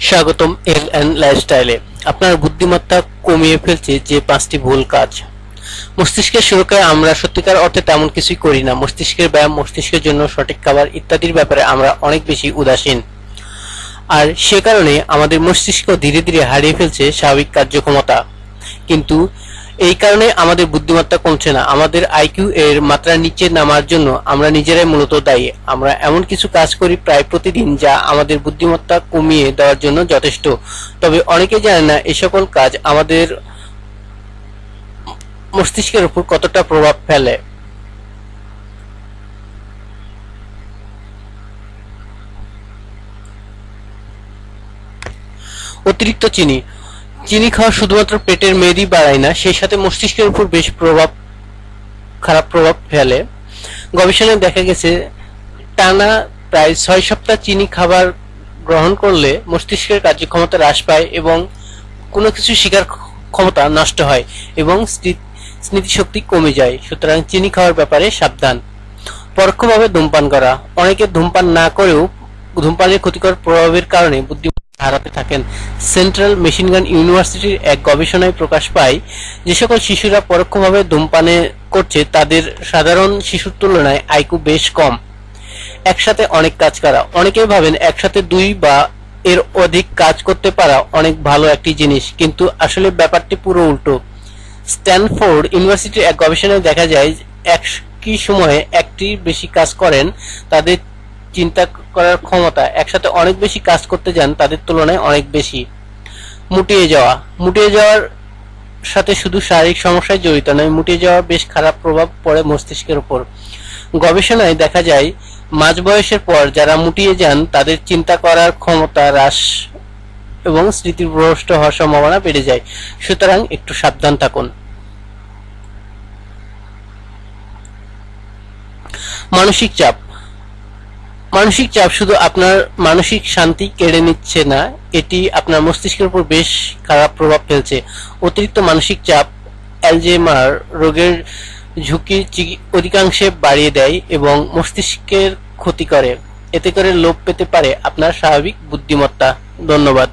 স্বাগতম এল লাইফস্টাইলে। আপনার বুদ্ধিমত্তা কমিয়ে ফেলছে যে 5টি ভুল কাজ। মস্তিষ্কের সুরক্ষায় আমরা সত্যিকার অর্থে তেমন কিছুই করি না। মস্তিষ্কের ব্যায়াম, মস্তিষ্কের জন্য সঠিক খাবার ইত্যাদির ব্যাপারে আমরা অনেক বেশি উদাসীন, আর সে কারণে আমাদের মস্তিষ্ক ধীরে ধীরে হারিয়ে ফেলছে স্বাভাবিক কার্যক্ষমতা। কিন্তু এই কারণে আমাদের বুদ্ধিমত্তা কমছে না। আমাদের আইকিউ এর মাত্রা নিচে নামার জন্য আমরা নিজেরাই মূলত দায়ী। আমরা এমন কিছু কাজ করি প্রায় প্রতিদিন যা আমাদের বুদ্ধিমত্তা কমিয়ে দেওয়ার জন্য যথেষ্ট, তবে অনেকে জানে না এই সকল কাজ আমাদের মস্তিষ্কের উপর কতটা প্রভাব ফেলে। অতিরিক্ত চিনি চিনি খাওয়া শুধুমাত্র পেটের মেদই বাড়ায় না, সেই সাথে মস্তিষ্কের উপর বেশ খারাপ প্রভাব ফেলে। গবেষণায় দেখা গেছে টানা প্রায় 6 সপ্তাহ চিনি খাবার গ্রহণ করলে মস্তিষ্কের কার্যক্ষমতা হ্রাস পায় এবং কোনো কিছু শিকার ক্ষমতা নষ্ট হয় এবং স্মৃতিশক্তি কমে যায়। সুতরাং চিনি খাওয়ার ব্যাপারে সাবধান। পরোক্ষভাবে ধূমপান করা। অনেকে ধূমপান না করেও ধূমপানের ক্ষতিকর প্রভাবের কারণে বুদ্ধিমত্তা হারাতে থাকেন। সেন্ট্রাল মেশিনগান ইউনিভার্সিটির এক গবেষণায় প্রকাশ পায় যে সকল শিশুরা পরোক্ষভাবে ধূমপান করছে তাদের সাধারণ শিশুর তুলনায় আইকিউ বেশ কম। একসাথে অনেক কাজ করা। অনেকেই ভাবেন একসাথে 2 বা এর অধিক কাজ করতে পারা অনেক ভালো একটি জিনিস, কিন্তু আসলে ব্যাপারটি পুরো উল্টো। স্ট্যানফোর্ড ইউনিভার্সিটির এক গবেষণায় দেখা যায় একই সময়ে একটি বেশি কাজ করেন তাদের চিন্তা করার ক্ষমতা একসাথে অনেক বেশি কাজ করতে যান তাদের তুলনায় অনেক বেশি। মুটিয়ে যাওয়ার সাথে শুধু শারীরিক সমস্যায় জড়িত নয়, মুটিয়ে যাওয়ার বেশ খারাপ প্রভাব পড়ে মস্তিষ্কের উপর। গবেষণায় দেখা যায় মাঝবয়সের পর যারা মুটিয়ে যান তাদের চিন্তা করার ক্ষমতা হ্রাস এবং স্মৃতিভ্রষ্ট হওয়ার সম্ভাবনা বেড়ে যায়। সুতরাং একটু সাবধান থাকুন। মানসিক চাপ শুধু আপনার মানসিক শান্তি কেড়ে নিচ্ছে না, এটি আপনার মস্তিষ্কের উপর বেশ খারাপ প্রভাব ফেলছে। অতিরিক্ত মানসিক চাপ অ্যালজাইমার রোগের ঝুঁকি অধিকাংশে বাড়িয়ে দেয় এবং মস্তিষ্কের ক্ষতি করে। এতে করে লোপ পেতে পারে আপনার স্বাভাবিক বুদ্ধিমত্তা। ধন্যবাদ।